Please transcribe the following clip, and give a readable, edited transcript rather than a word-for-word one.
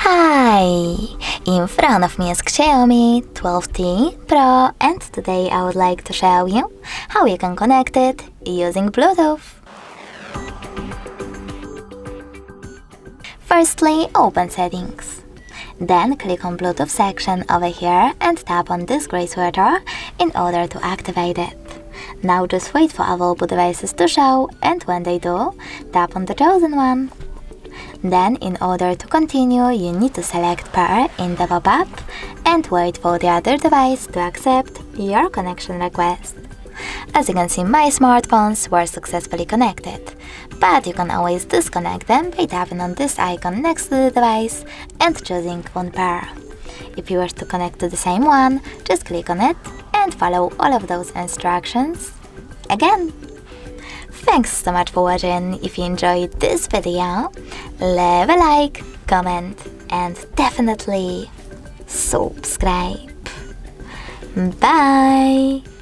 Hi! In front of me is XIAOMI 12T Pro, and today I would like to show you how you can connect it using Bluetooth. Firstly, open Settings. Then click on Bluetooth section over here and tap on this gray sweater in order to activate it. Now just wait for available devices to show, and when they do, tap on the chosen one. Then, in order to continue, you need to select Pair in the pop-up and wait for the other device to accept your connection request. As you can see, my smartphones were successfully connected, but you can always disconnect them by tapping on this icon next to the device and choosing Unpair. If you wish to connect to the same one, just click on it and follow all of those instructions again. Thanks so much for watching. If you enjoyed this video, leave a like, comment, and definitely subscribe. Bye!